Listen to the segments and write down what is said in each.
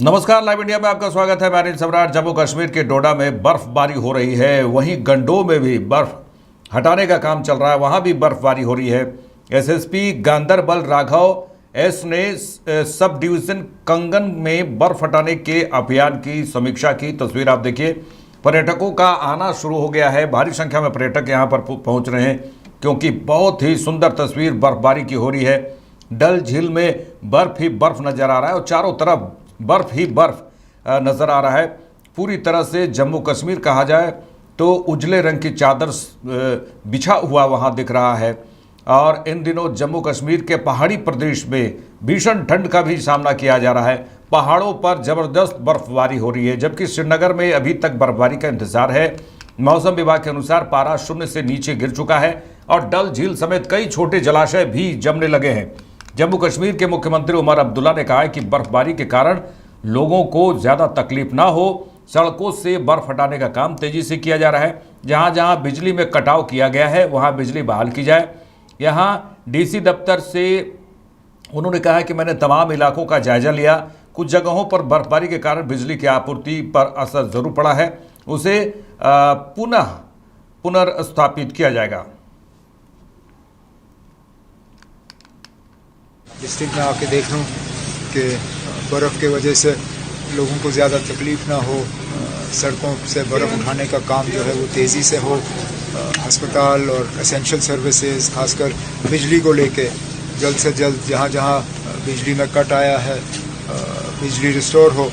नमस्कार, live India में आपका स्वागत है। मैं अनिल सम्राट। जम्मू कश्मीर के डोडा में बर्फबारी हो रही है, वहीं गंडोह में भी बर्फ हटाने का काम चल रहा है, वहां भी बर्फबारी हो रही है। एसएसपी गांदरबल राघव एस ने सब डिवीजन कंगन में बर्फ हटाने के अभियान की समीक्षा की। तस्वीर आप देखिए, पर्यटकों का आना शुरू हो गया है। भारी संख्या में पर्यटक यहां पर पहुंच रहे हैं क्योंकि बहुत ही सुंदर तस्वीर बर्फबारी की हो रही है। डल झील में बर्फ ही बर्फ नजर आ रहा है और चारों तरफ बर्फ ही बर्फ नज़र आ रहा है। पूरी तरह से जम्मू कश्मीर कहा जाए तो उजले रंग की चादर बिछा हुआ वहाँ दिख रहा है। और इन दिनों जम्मू कश्मीर के पहाड़ी प्रदेश में भीषण ठंड का भी सामना किया जा रहा है। पहाड़ों पर ज़बरदस्त बर्फबारी हो रही है, जबकि श्रीनगर में अभी तक बर्फबारी का इंतजार है। मौसम विभाग के अनुसार पारा शून्य से नीचे गिर चुका है और डल झील समेत कई छोटे जलाशय भी जमने लगे हैं। जम्मू कश्मीर के मुख्यमंत्री उमर अब्दुल्ला ने कहा है कि बर्फबारी के कारण लोगों को ज़्यादा तकलीफ ना हो, सड़कों से बर्फ हटाने का काम तेजी से किया जा रहा है। जहां जहां बिजली में कटाव किया गया है वहां बिजली बहाल की जाए। यहां डीसी दफ्तर से उन्होंने कहा कि मैंने तमाम इलाकों का जायजा लिया। कुछ जगहों पर बर्फबारी के कारण बिजली की आपूर्ति पर असर जरूर पड़ा है, उसे पुनर्स्थापित किया जाएगा। डिस्ट्रिक्ट में आके देख लूँ कि बर्फ़ के वजह से लोगों को ज़्यादा तकलीफ़ ना हो, सड़कों से बर्फ़ उठाने का काम जो है वो तेज़ी से हो। अस्पताल और एसेंशियल सर्विसेज खासकर बिजली को लेके जल्द से जल्द जहाँ जहाँ बिजली में कट आया है बिजली रिस्टोर हो।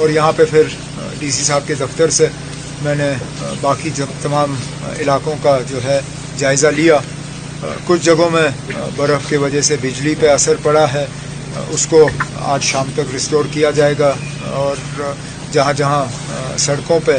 और यहाँ पे फिर डीसी साहब के दफ्तर से मैंने बाकी तमाम इलाकों का जो है जायज़ा लिया। कुछ जगहों में बर्फ़ की वजह से बिजली पे असर पड़ा है, उसको आज शाम तक रिस्टोर किया जाएगा। और जहाँ जहाँ सड़कों पे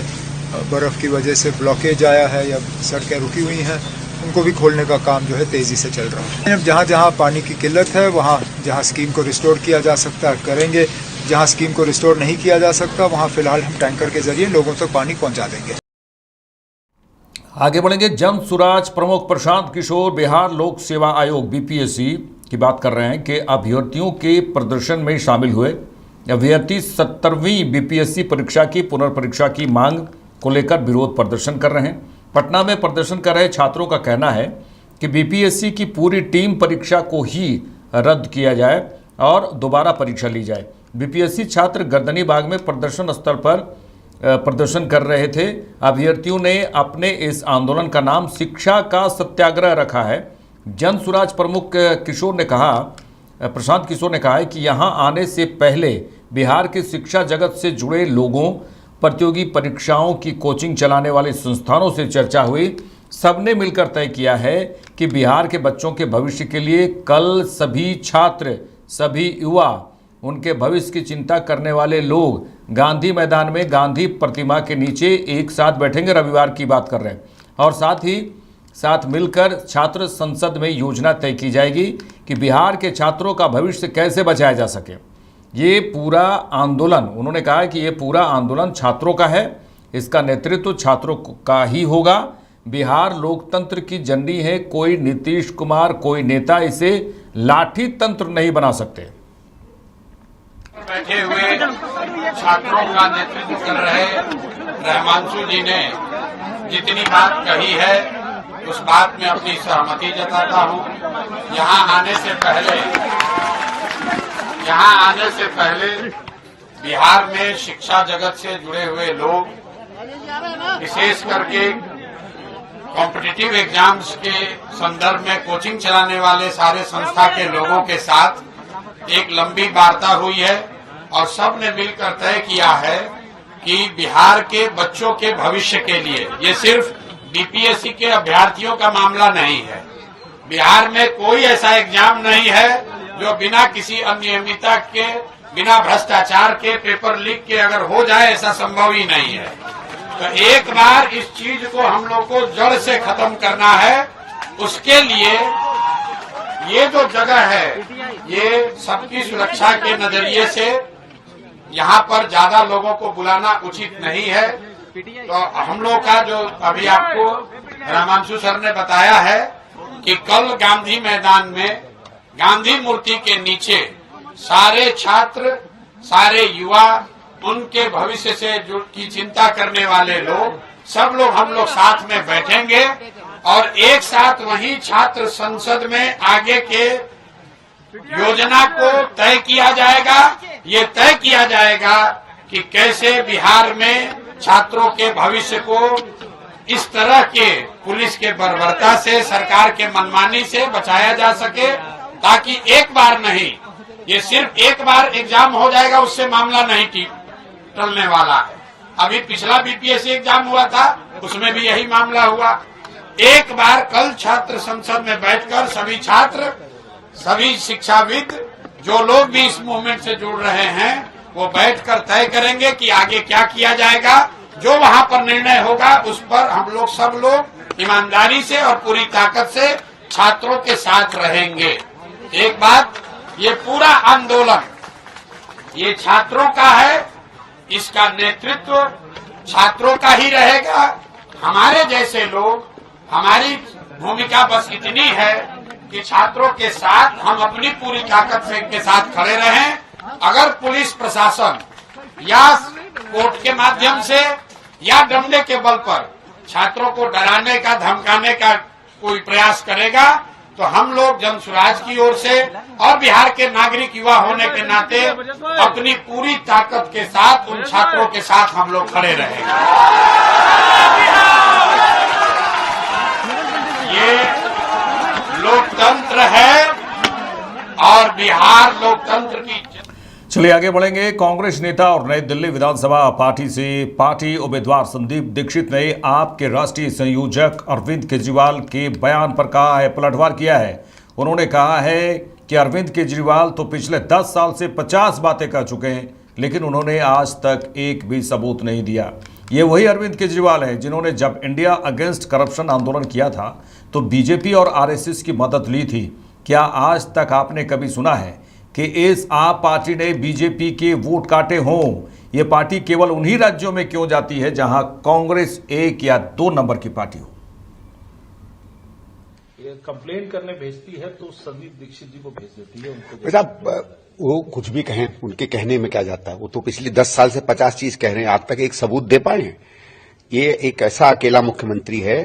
बर्फ़ की वजह से ब्लॉकेज आया है या सड़कें रुकी हुई हैं, उनको भी खोलने का काम जो है तेज़ी से चल रहा है। जहाँ जहाँ पानी की किल्लत है वहाँ जहाँ स्कीम को रिस्टोर किया जा सकता है करेंगे। जहाँ स्कीम को रिस्टोर नहीं किया जा सकता वहाँ फ़िलहाल हम टैंकर के ज़रिए लोगों तक पानी पहुँचा देंगे। आगे बढ़ेंगे। जन सुराज प्रमुख प्रशांत किशोर बिहार लोक सेवा आयोग बीपीएससी की बात कर रहे हैं कि अभ्यर्थियों के प्रदर्शन में शामिल हुए अभ्यर्थी 70वीं बीपीएससी परीक्षा की पुनर्परीक्षा की मांग को लेकर विरोध प्रदर्शन कर रहे हैं। पटना में प्रदर्शन कर रहे छात्रों का कहना है कि बीपीएससी की पूरी टीम परीक्षा को ही रद्द किया जाए और दोबारा परीक्षा ली जाए। बीपीएससी छात्र गर्दनी बाग में प्रदर्शन स्थल पर प्रदर्शन कर रहे थे। अभ्यर्थियों ने अपने इस आंदोलन का नाम शिक्षा का सत्याग्रह रखा है। जन सुराज प्रमुख किशोर ने कहा, प्रशांत किशोर ने कहा है कि यहां आने से पहले बिहार के शिक्षा जगत से जुड़े लोगों, प्रतियोगी परीक्षाओं की कोचिंग चलाने वाले संस्थानों से चर्चा हुई। सबने मिलकर तय किया है कि बिहार के बच्चों के भविष्य के लिए कल सभी छात्र, सभी युवा, उनके भविष्य की चिंता करने वाले लोग गांधी मैदान में गांधी प्रतिमा के नीचे एक साथ बैठेंगे। रविवार की बात कर रहे हैं। और साथ मिलकर छात्र संसद में योजना तय की जाएगी कि बिहार के छात्रों का भविष्य कैसे बचाया जा सके। ये पूरा आंदोलन, उन्होंने कहा कि ये पूरा आंदोलन छात्रों का है, इसका नेतृत्व छात्रों का ही होगा। बिहार लोकतंत्र की जननी है, कोई नीतीश कुमार, कोई नेता इसे लाठी तंत्र नहीं बना सकते। बैठे हुए छात्रों का नेतृत्व कर रहे रहमांशु जी ने जितनी बात कही है उस बात में अपनी सहमति जताता हूं। यहाँ आने से पहले बिहार में शिक्षा जगत से जुड़े हुए लोग, विशेष करके कॉम्पिटिटिव एग्जाम्स के संदर्भ में कोचिंग चलाने वाले सारे संस्था के लोगों के साथ एक लंबी वार्ता हुई है और सब ने मिलकर तय किया है कि बिहार के बच्चों के भविष्य के लिए, ये सिर्फ बीपीएससी के अभ्यर्थियों का मामला नहीं है। बिहार में कोई ऐसा एग्जाम नहीं है जो बिना किसी अनियमितता के, बिना भ्रष्टाचार के, पेपर लीक के अगर हो जाए, ऐसा संभव ही नहीं है। तो एक बार इस चीज को हम लोग को जड़ से खत्म करना है। उसके लिए ये जो जगह है, ये सबकी सुरक्षा के नजरिए से यहाँ पर ज्यादा लोगों को बुलाना उचित नहीं है। तो हम लोग का जो अभी आपको रामांशु सर ने बताया है कि कल गांधी मैदान में गांधी मूर्ति के नीचे सारे छात्र, सारे युवा, उनके भविष्य से की चिंता करने वाले लोग, सब लोग हम लोग साथ में बैठेंगे और एक साथ वहीं छात्र संसद में आगे के योजना को तय किया जाएगा। ये तय किया जाएगा कि कैसे बिहार में छात्रों के भविष्य को इस तरह के पुलिस के बर्बरता से, सरकार के मनमानी से बचाया जा सके, ताकि एक बार नहीं, ये सिर्फ एक बार एग्जाम हो जाएगा उससे मामला नहीं टलने वाला है। अभी पिछला बीपीएससी एग्जाम हुआ था, उसमें भी यही मामला हुआ। एक बार कल छात्र संसद में बैठकर सभी छात्र, सभी शिक्षाविद, जो लोग भी इस मूवमेंट से जुड़ रहे हैं, वो बैठकर तय करेंगे कि आगे क्या किया जाएगा। जो वहां पर निर्णय होगा उस पर हम लोग, सब लोग ईमानदारी से और पूरी ताकत से छात्रों के साथ रहेंगे। एक बात, ये पूरा आंदोलन ये छात्रों का है, इसका नेतृत्व छात्रों का ही रहेगा। हमारे जैसे लोग, हमारी भूमिका बस इतनी है कि छात्रों के साथ हम अपनी पूरी ताकत से इनके साथ खड़े रहें। अगर पुलिस प्रशासन या कोर्ट के माध्यम से या डंडे के बल पर छात्रों को डराने का, धमकाने का कोई प्रयास करेगा, तो हम लोग जन स्वराज की ओर से और बिहार के नागरिक युवा होने के नाते अपनी पूरी ताकत के साथ उन छात्रों के साथ हम लोग खड़े रहेंगे। ये लोकतंत्र है और बिहार लोकतंत्र की। चलिए आगे बढ़ेंगे। कांग्रेस नेता और नई दिल्ली विधानसभा पार्टी से पार्टी उम्मीदवार संदीप दीक्षित ने आप के राष्ट्रीय संयोजक अरविंद केजरीवाल के बयान पर कहा है, पलटवार किया है। उन्होंने कहा है कि अरविंद केजरीवाल तो पिछले 10 साल से 50 बातें कर चुके हैं, लेकिन उन्होंने आज तक एक भी सबूत नहीं दिया। ये वही अरविंद केजरीवाल हैं जिन्होंने जब इंडिया अगेंस्ट करप्शन आंदोलन किया था तो बीजेपी और आरएसएस की मदद ली थी। क्या आज तक आपने कभी सुना है कि इस आप पार्टी ने बीजेपी के वोट काटे हों? ये पार्टी केवल उन्हीं राज्यों में क्यों जाती है जहां कांग्रेस 1 या 2 नंबर की पार्टी हो? ये कंप्लेन करने भेजती है तो संदीप दीक्षित जी को भेज देती है उनको। साहब वो कुछ भी कहें, उनके कहने में क्या जाता है। वो तो पिछले 10 साल से 50 चीज कह रहे हैं, आज तक एक सबूत दे पाए हैं। ये एक ऐसा अकेला मुख्यमंत्री है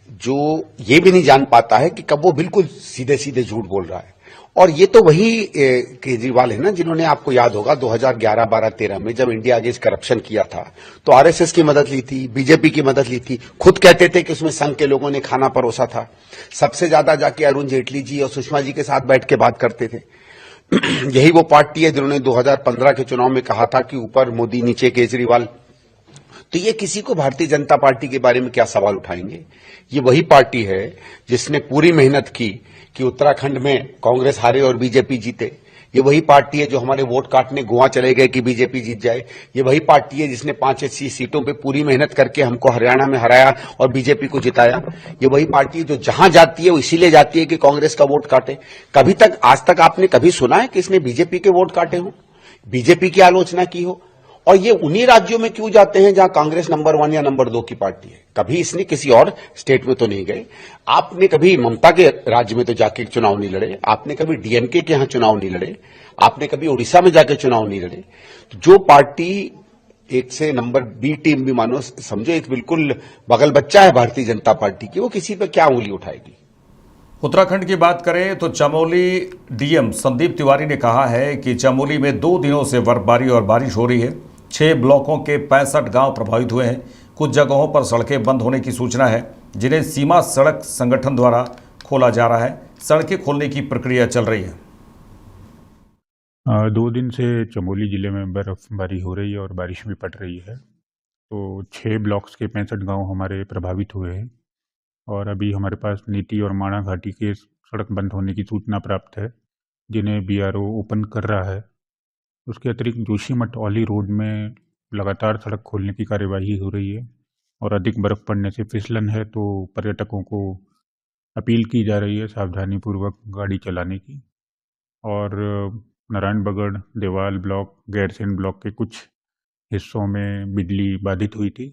जो ये भी नहीं जान पाता है कि कब वो बिल्कुल सीधे सीधे झूठ बोल रहा है। और ये तो वही केजरीवाल है ना जिन्होंने, आपको याद होगा 2011, 12, 13 में जब इंडिया अगेंस्ट करप्शन किया था तो आरएसएस की मदद ली थी, बीजेपी की मदद ली थी। खुद कहते थे कि उसमें संघ के लोगों ने खाना परोसा था। सबसे ज्यादा जाके अरुण जेटली जी और सुषमा जी के साथ बैठ के बात करते थे। यही वो पार्टी है जिन्होंने 2015 के चुनाव में कहा था कि ऊपर मोदी नीचे केजरीवाल। तो ये किसी को भारतीय जनता पार्टी के बारे में क्या सवाल उठाएंगे? ये वही पार्टी है जिसने पूरी मेहनत की कि उत्तराखंड में कांग्रेस हारे और बीजेपी जीते। ये वही पार्टी है जो हमारे वोट काटने गोवा चले गए कि बीजेपी जीत जाए। ये वही पार्टी है जिसने 5 ऐसी सीटों पे पूरी मेहनत करके हमको हरियाणा में हराया और बीजेपी को जिताया। ये वही पार्टी है जो जहां जाती है वो इसीलिए जाती है कि कांग्रेस का वोट काटे। कभी तक, आज तक आपने कभी सुना है कि इसने बीजेपी के वोट काटे हो, बीजेपी की आलोचना की हो? और ये उन्हीं राज्यों में क्यों जाते हैं जहां कांग्रेस नंबर 1 या नंबर 2 की पार्टी है? कभी इसने किसी और स्टेट में तो नहीं गए। आपने कभी ममता के राज्य में तो जाके चुनाव नहीं लड़े, आपने कभी डीएमके के यहां चुनाव नहीं लड़े, आपने कभी उड़ीसा में जाके चुनाव नहीं लड़े। तो जो पार्टी एक से नंबर बी टीम भी मानो, समझो एक बिल्कुल बगल बच्चा है भारतीय जनता पार्टी की, वो किसी पे क्या उंगली उठाएगी? उत्तराखंड की बात करें तो चमोली डीएम संदीप तिवारी ने कहा है कि चमोली में 2 दिनों से बर्फबारी और बारिश हो रही है। 6 ब्लॉकों के 65 गांव प्रभावित हुए हैं। कुछ जगहों पर सड़कें बंद होने की सूचना है, जिन्हें सीमा सड़क संगठन द्वारा खोला जा रहा है। सड़कें खोलने की प्रक्रिया चल रही है। 2 दिन से चमोली जिले में बर्फबारी हो रही है और बारिश भी पड़ रही है। तो 6 ब्लॉक्स के 65 गांव हमारे प्रभावित हुए हैं और अभी हमारे पास नीति और माणा घाटी के सड़क बंद होने की सूचना प्राप्त है, जिन्हें बीआरओ ओपन कर रहा है। उसके अतिरिक्त जोशीमठ औली रोड में लगातार सड़क खोलने की कार्यवाही हो रही है और अधिक बर्फ पड़ने से फिसलन है, तो पर्यटकों को अपील की जा रही है सावधानीपूर्वक गाड़ी चलाने की। और नारायणबगड़, देवाल ब्लॉक, गैरसैंण ब्लॉक के कुछ हिस्सों में बिजली बाधित हुई थी।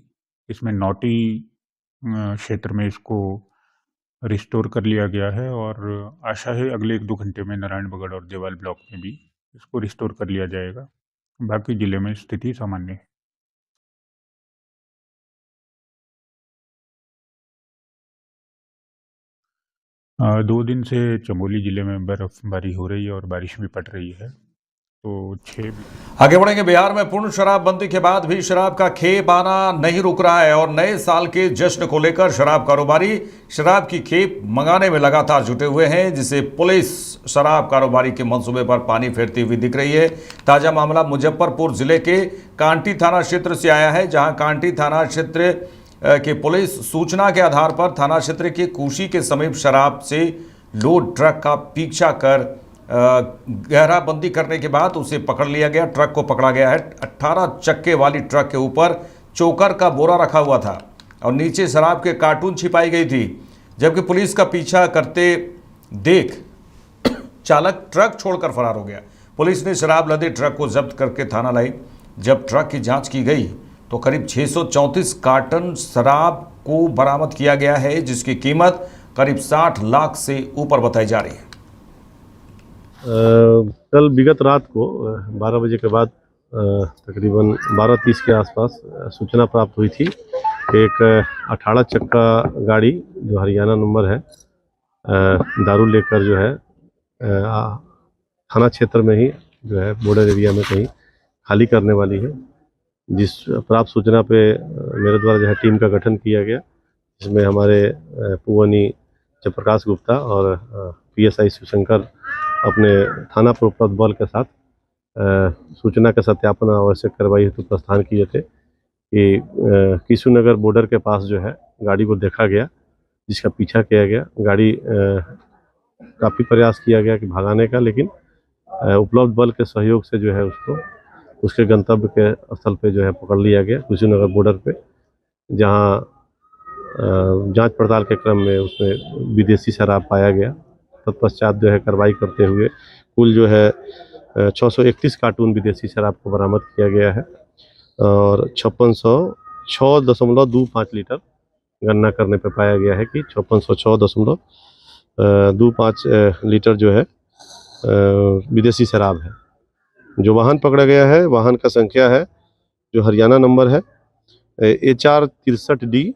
इसमें नौटी क्षेत्र में इसको रिस्टोर कर लिया गया है और आशा है अगले 1-2 घंटे में नारायणबगड़ और देवाल ब्लॉक में भी इसको रिस्टोर कर लिया जाएगा। बाकी जिले में स्थिति सामान्य है। दो दिन से चमोली जिले में बर्फबारी हो रही है और बारिश भी पड़ रही है। तो 6 आगे बढ़ेंगे। बिहार में पूर्ण शराबबंदी के बाद भी शराब का खेप आना नहीं रुक रहा है और नए साल के जश्न को लेकर शराब कारोबारी शराब की खेप मंगाने में लगातार जुटे हुए हैं, जिसे पुलिस शराब कारोबारी के मंसूबे पर पानी फेरती हुई दिख रही है। ताजा मामला मुजफ्फरपुर जिले के कांटी थाना क्षेत्र से आया है, जहां कांटी थाना क्षेत्र की पुलिस सूचना के आधार पर थाना क्षेत्र के कुशी के समीप शराब से लोड ट्रक का पीछा कर घेराबंदी करने के बाद उसे पकड़ लिया गया। ट्रक को पकड़ा गया है। 18 चक्के वाली ट्रक के ऊपर चोकर का बोरा रखा हुआ था और नीचे शराब के कार्टून छिपाई गई थी, जबकि पुलिस का पीछा करते देख चालक ट्रक छोड़कर फरार हो गया। पुलिस ने शराब लदे ट्रक को जब्त करके थाना लाई। जब ट्रक की जांच की गई तो करीब 634 कार्टन शराब को बरामद किया गया है, जिसकी कीमत करीब 60 लाख से ऊपर बताई जा रही है। कल विगत रात को 12 बजे के बाद तकरीबन 12:30 के आसपास सूचना प्राप्त हुई थी कि एक 18 चक्का गाड़ी जो हरियाणा नंबर है दारू लेकर जो है थाना क्षेत्र में ही जो है बॉर्डर एरिया में कहीं खाली करने वाली है। जिस प्राप्त सूचना पे मेरे द्वारा जो है टीम का गठन किया गया, जिसमें हमारे पुवनी जयप्रकाश गुप्ता और PSI शिवशंकर अपने थाना पर उपलब्ध बल के साथ सूचना का सत्यापन आवश्यक कार्रवाई हेतु प्रस्थान किए थे कि किशुनगर बॉर्डर के पास जो है गाड़ी को देखा गया, जिसका पीछा किया गया। गाड़ी काफ़ी प्रयास किया गया कि भगाने का, लेकिन उपलब्ध बल के सहयोग से जो है उसको उसके गंतव्य के स्थल पे जो है पकड़ लिया गया, किशुनगर बॉर्डर पे, जहाँ जांच पड़ताल के क्रम में उसमें विदेशी शराब पाया गया। तत्पश्चात जो है कार्रवाई करते हुए कुल जो है 631 कार्टून विदेशी शराब को बरामद किया गया है और 5606.25 लीटर गणना करने पर पाया गया है कि 5606.25 लीटर जो है विदेशी शराब है। जो वाहन पकड़ा गया है, वाहन का संख्या है जो हरियाणा नंबर है HR 63D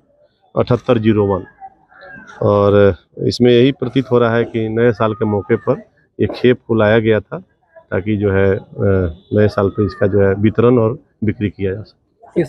7801 और इसमें यही प्रतीत हो रहा है कि नए साल के मौके पर एक खेप को लाया गया था ताकि जो है नए साल पर इसका जो है वितरण और बिक्री किया जा सके।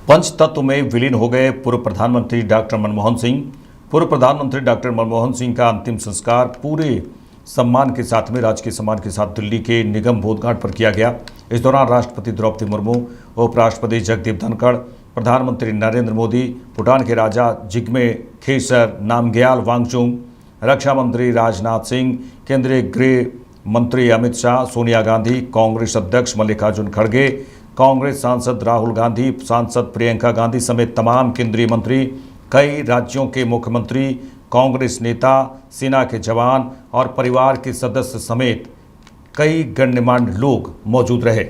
पंचतत्व में विलीन हो गए पूर्व प्रधानमंत्री डॉक्टर मनमोहन सिंह। पूर्व प्रधानमंत्री डॉक्टर मनमोहन सिंह का अंतिम संस्कार पूरे सम्मान के साथ में राजकीय सम्मान के साथ दिल्ली के निगम बोधघाट पर किया गया। इस दौरान राष्ट्रपति द्रौपदी मुर्मू, उपराष्ट्रपति जगदीप धनखड़, प्रधानमंत्री नरेंद्र मोदी, भूटान के राजा जिग्मे खेसर नामग्याल वांगचुक, रक्षा मंत्री राजनाथ सिंह, केंद्रीय गृह मंत्री अमित शाह, सोनिया गांधी, कांग्रेस अध्यक्ष मल्लिकार्जुन खड़गे, कांग्रेस सांसद राहुल गांधी, सांसद प्रियंका गांधी समेत तमाम केंद्रीय मंत्री, कई राज्यों के मुख्यमंत्री, कांग्रेस नेता, सेना के जवान और परिवार के सदस्य समेत कई गणमान्य लोग मौजूद रहे।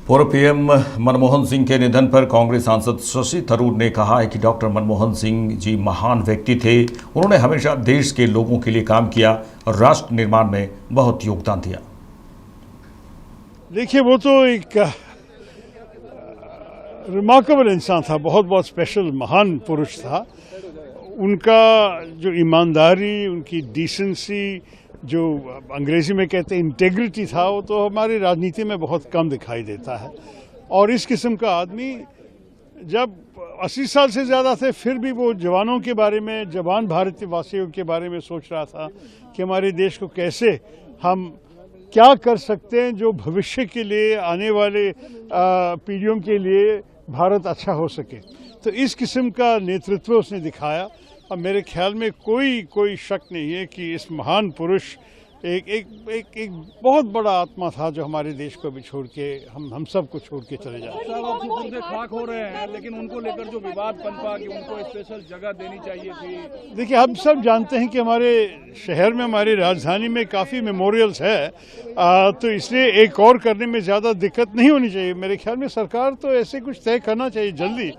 पूर्व पीएम मनमोहन सिंह के निधन पर कांग्रेस सांसद शशि थरूर ने कहा है कि डॉक्टर मनमोहन सिंह जी महान व्यक्ति थे। उन्होंने हमेशा देश के लोगों के लिए काम किया और राष्ट्र निर्माण में बहुत योगदान दिया। देखिए, वो तो एक रिमार्केबल इंसान था, बहुत बहुत स्पेशल महान पुरुष था। उनका जो ईमानदारी, उनकी डिसेंसी, जो अंग्रेजी में कहते हैं इंटेग्रिटी था, वो तो हमारी राजनीति में बहुत कम दिखाई देता है। और इस किस्म का आदमी जब 80 साल से ज़्यादा थे, फिर भी वो जवानों के बारे में, जवान भारतीय वासियों के बारे में सोच रहा था कि हमारे देश को कैसे हम क्या कर सकते हैं जो भविष्य के लिए, आने वाले पीढ़ियों के लिए भारत अच्छा हो सके। तो इस किस्म का नेतृत्व उसने दिखाया और मेरे ख्याल में कोई शक नहीं है कि इस महान पुरुष एक बहुत बड़ा आत्मा था जो हमारे देश को भी छोड़ के हम सबको छोड़ के चले जाते हैं। साहब से खाक हो रहे हैं, लेकिन उनको लेकर जो विवाद पनपा कि उनको स्पेशल जगह देनी चाहिए थी। देखिए, हम सब जानते हैं कि हमारे शहर में, हमारी राजधानी में काफ़ी मेमोरियल्स है, तो इसलिए एक और करने में ज़्यादा दिक्कत नहीं होनी चाहिए। मेरे ख्याल में सरकार तो ऐसे कुछ तय करना चाहिए जल्दी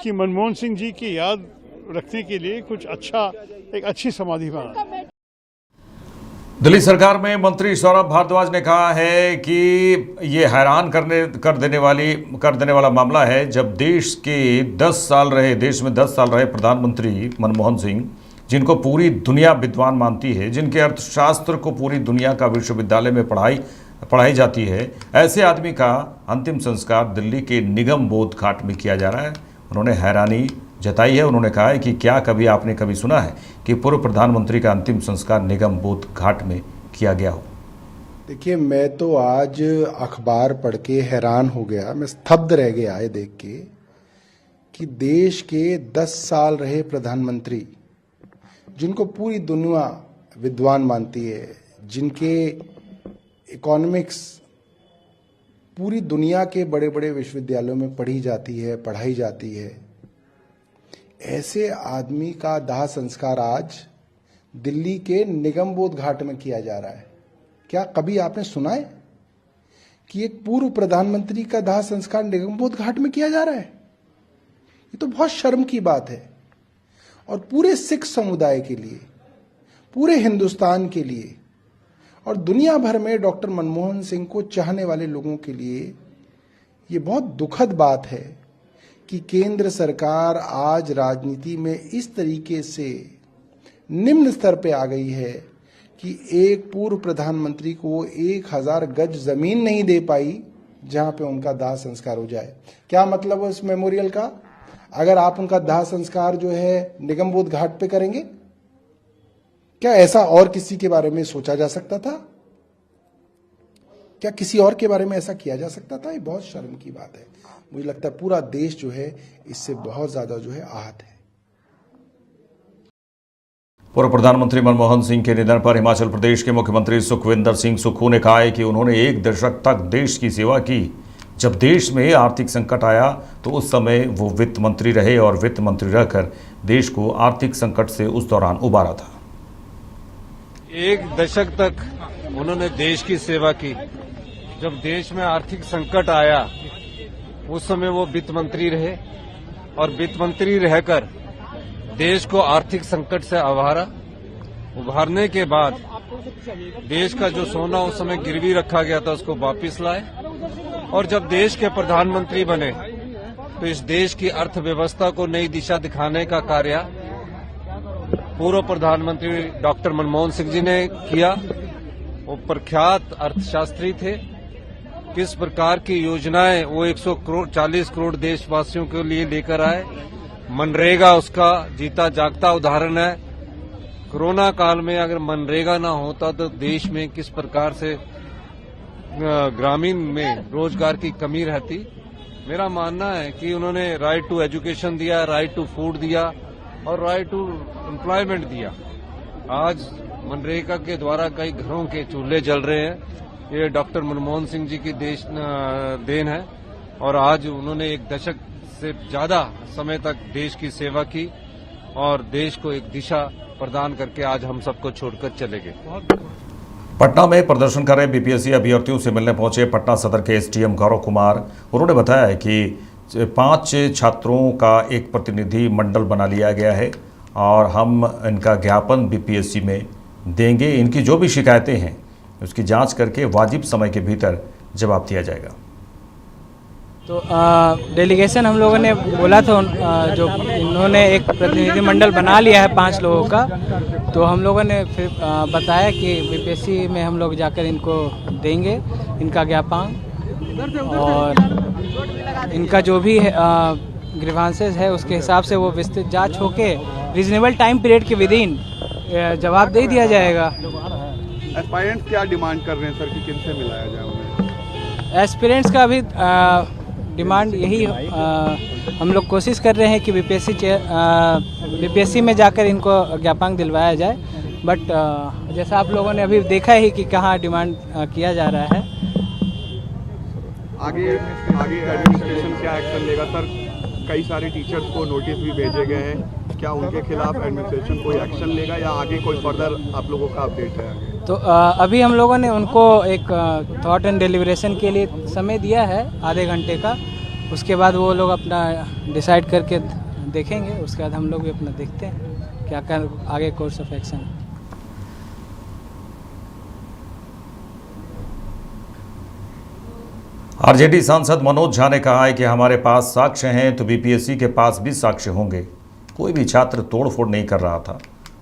कि मनमोहन सिंह जी की याद रखने के लिए कुछ अच्छा, एक अच्छी समाधि बना। दिल्ली सरकार में मंत्री सौरभ भारद्वाज ने कहा है कि ये हैरान कर देने वाला मामला है जब देश में 10 साल रहे प्रधानमंत्री मनमोहन सिंह, जिनको पूरी दुनिया विद्वान मानती है, जिनके अर्थशास्त्र को पूरी दुनिया का विश्वविद्यालय में पढ़ाई जाती है, ऐसे आदमी का अंतिम संस्कार दिल्ली के निगम बोध घाट में किया जा रहा है। उन्होंने हैरानी जताई है। उन्होंने कहा है कि क्या कभी आपने कभी सुना है कि पूर्व प्रधानमंत्री का अंतिम संस्कार निगम बोध घाट में किया गया हो। देखिए, मैं तो आज अखबार पढ़ के हैरान हो गया, मैं स्तब्ध रह गया है देख के कि देश के 10 साल रहे प्रधानमंत्री, जिनको पूरी दुनिया विद्वान मानती है, जिनके इकोनॉमिक्स पूरी दुनिया के बड़े बड़े विश्वविद्यालयों में पढ़ाई जाती है, ऐसे आदमी का दाह संस्कार आज दिल्ली के निगम बोध घाट में किया जा रहा है। क्या कभी आपने सुना है कि एक पूर्व प्रधानमंत्री का दाह संस्कार निगम बोध घाट में किया जा रहा है? ये तो बहुत शर्म की बात है। और पूरे सिख समुदाय के लिए, पूरे हिंदुस्तान के लिए और दुनिया भर में डॉक्टर मनमोहन सिंह को चाहने वाले लोगों के लिए ये बहुत दुखद बात है कि केंद्र सरकार आज राजनीति में इस तरीके से निम्न स्तर पे आ गई है कि एक पूर्व प्रधानमंत्री को 1000 गज जमीन नहीं दे पाई जहां पे उनका दाह संस्कार हो जाए। क्या मतलब है उस मेमोरियल का? अगर आप उनका दाह संस्कार जो है निगम बोध घाट पे करेंगे, क्या ऐसा और किसी के बारे में सोचा जा सकता था? क्या किसी और के बारे में ऐसा किया जा सकता था? ये बहुत शर्म की बात है। मुझे लगता है पूरा देश जो है इससे बहुत ज्यादा जो है आहत है। पूर्व प्रधानमंत्री मनमोहन सिंह के निधन पर हिमाचल प्रदेश के मुख्यमंत्री सुखविंदर सिंह सुक्खू ने कहा है कि उन्होंने 1 दशक तक देश की सेवा की। जब देश में आर्थिक संकट आया तो उस समय वो वित्त मंत्री रहे और वित्त मंत्री रहकर देश को आर्थिक संकट से उस दौरान उबारा था। 1 दशक तक उन्होंने देश की सेवा की। जब देश में आर्थिक संकट आया उस समय वो वित्त मंत्री रहे और वित्त मंत्री रहकर देश को आर्थिक संकट से उभारने के बाद देश का जो सोना उस समय गिरवी रखा गया था उसको वापस लाए और जब देश के प्रधानमंत्री बने तो इस देश की अर्थव्यवस्था को नई दिशा दिखाने का कार्य पूर्व प्रधानमंत्री डॉक्टर मनमोहन सिंह जी ने किया। वो प्रख्यात अर्थशास्त्री थे। किस प्रकार की योजनाएं वो 140 करोड़ देशवासियों के लिए लेकर आए। मनरेगा उसका जीता जागता उदाहरण है। कोरोना काल में अगर मनरेगा ना होता तो देश में किस प्रकार से ग्रामीण में रोजगार की कमी रहती। मेरा मानना है कि उन्होंने राइट टू एजुकेशन दिया, राइट टू फूड दिया और राइट टू एम्प्लॉयमेंट दिया। आज मनरेगा के द्वारा कई घरों के चूल्हे जल रहे हैं। ये डॉक्टर मनमोहन सिंह जी की देन है और आज उन्होंने 1 दशक से ज्यादा समय तक देश की सेवा की और देश को एक दिशा प्रदान करके आज हम सबको छोड़कर चले गए। पटना में प्रदर्शन कर रहे बीपीएससी अभ्यर्थियों से मिलने पहुंचे पटना सदर के एसडीएम गौरव कुमार। उन्होंने बताया है कि 5 छात्रों का एक प्रतिनिधि मंडल बना लिया गया है और हम इनका ज्ञापन बीपीएससी में देंगे। इनकी जो भी शिकायतें हैं उसकी जांच करके वाजिब समय के भीतर जवाब दिया जाएगा। तो डेलीगेशन हम लोगों ने बोला था, जो इन्होंने एक प्रतिनिधि मंडल बना लिया है 5 लोगों का, तो हम लोगों ने फिर बताया कि बीपीएससी में हम लोग जाकर इनको देंगे इनका ज्ञापन और इनका जो भी ग्रीवांसेस है उसके हिसाब से वो विस्तृत जांच होके रीजनेबल टाइम पीरियड के विदिन जवाब दे दिया जाएगा। एस्पायरेंट्स क्या डिमांड कर रहे हैं सर कि किन से मिलाया जाए उन्हें? एस्पिरेंट्स का अभी डिमांड यही हम लोग कोशिश कर रहे हैं कि बीपीएससी में जाकर इनको ज्ञापन दिलवाया जाए, बट जैसा आप लोगों ने अभी देखा ही कि कहाँ डिमांड किया जा रहा है। आगे एडमिनिस्ट्रेशन क्या एक्शन लेगा सर? कई सारे टीचर्स को नोटिस भी भेजे गए हैं, क्या उनके खिलाफ एडमिनिस्ट्रेशन कोई एक्शन लेगा या आगे कोई फर्दर आप लोगों का अपडेट है आगे? तो अभी हम लोगों ने उनको एक थॉट एंड डिलीब्रेशन के लिए समय दिया है आधे घंटे का। उसके बाद वो लोग अपना डिसाइड करके देखेंगे, उसके बाद हम लोग भी अपना देखते हैं क्या कर आगे कोर्स ऑफ एक्शन। आरजेडी सांसद मनोज झा ने कहा है कि हमारे पास साक्ष्य हैं तो बीपीएससी के पास भी साक्ष्य होंगे। कोई भी छात्र तोड़फोड़ नहीं कर रहा था,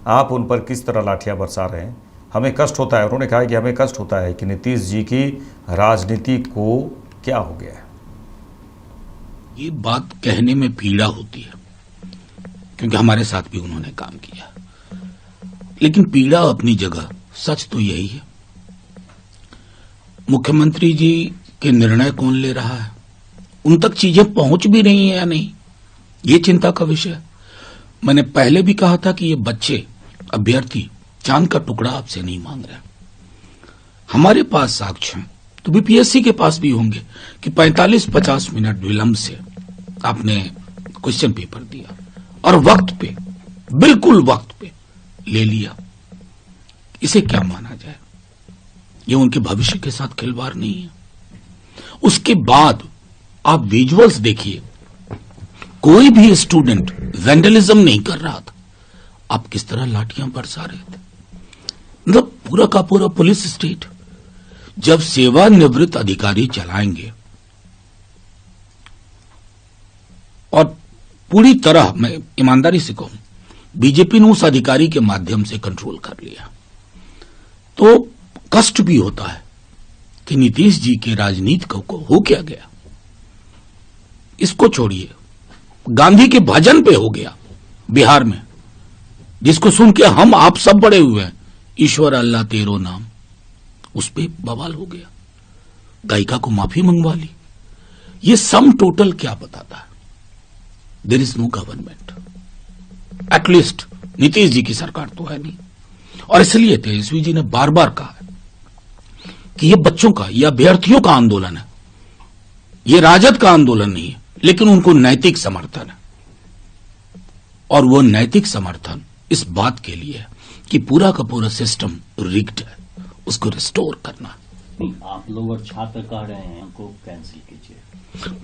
आप उन पर किस तरह लाठियां बरसा रहे हैं, हमें कष्ट होता है। उन्होंने कहा कि हमें कष्ट होता है कि नीतीश जी की राजनीति को क्या हो गया है। ये बात कहने में पीड़ा होती है क्योंकि हमारे साथ भी उन्होंने काम किया, लेकिन पीड़ा अपनी जगह, सच तो यही है। मुख्यमंत्री जी के निर्णय कौन ले रहा है, उन तक चीजें पहुंच भी रही हैं या नहीं, ये चिंता का विषय है। मैंने पहले भी कहा था कि ये बच्चे अभ्यर्थी चांद का टुकड़ा आपसे नहीं मांग रहे। हमारे पास साक्ष्य हैं तो बीपीएससी के पास भी होंगे कि 45-50 मिनट विलंब से आपने क्वेश्चन पेपर दिया और वक्त पे, बिल्कुल वक्त पे ले लिया। इसे क्या माना जाए? ये उनके भविष्य के साथ खिलवाड़ नहीं है। उसके बाद आप विजुअल्स देखिए, कोई भी स्टूडेंट वैंडलिज्म नहीं कर रहा था। आप किस तरह लाठियां बरसा रहे थे, मतलब पूरा का पूरा पुलिस स्टेट। जब सेवानिवृत्त अधिकारी चलाएंगे और पूरी तरह, मैं ईमानदारी से कहूं, बीजेपी ने उस अधिकारी के माध्यम से कंट्रोल कर लिया, तो कष्ट भी होता है कि नीतीश जी के राजनीति को हो क्या गया। इसको छोड़िए, गांधी के भजन पे हो गया बिहार में, जिसको सुन के हम आप सब बड़े हुए हैं, ईश्वर अल्लाह तेरो नाम, उस पे बवाल हो गया, गायिका को माफी मंगवा ली। ये सम टोटल क्या बताता है? There is no government, at least Nitish ji की सरकार तो है नहीं। और इसलिए तेजस्वी जी ने बार बार कहा है कि ये बच्चों का, ये अभ्यर्थियों का आंदोलन है, ये राजद का आंदोलन नहीं है, लेकिन उनको नैतिक समर्थन है। और वो नैतिक समर्थन इस बात के लिए है कि पूरा का पूरा सिस्टम रिग्ड है, उसको रिस्टोर करना। आप लोग और छात्र कह रहे हैं हमको कैंसिल कीजिए,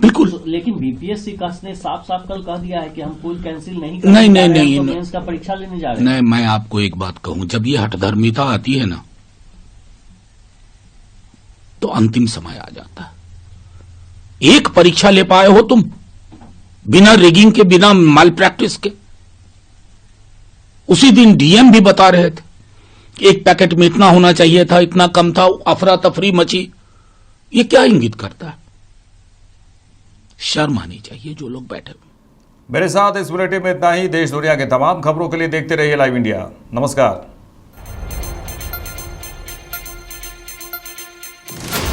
बिल्कुल, लेकिन बीपीएससी का ने साफ साफ कल कह दिया है कि हम कोई कैंसिल नहीं कर रहे हैं, मेंस का परीक्षा लेने जा रहे हैं। नहीं, मैं आपको एक बात कहूं, जब ये हठधर्मिता आती है ना, तो अंतिम समय आ जाता है। एक परीक्षा ले पाए हो तुम बिना रिगिंग के, बिना माल प्रैक्टिस के। उसी दिन डीएम भी बता रहे थे एक पैकेट में इतना होना चाहिए था, इतना कम था, अफरा तफरी मची। ये क्या इंगित करता है? शर्म आनी चाहिए जो लोग बैठे हुए। मेरे साथ इस बुलेटिन में इतना ही। देश दुनिया के तमाम खबरों के लिए देखते रहिए लाइव इंडिया। नमस्कार।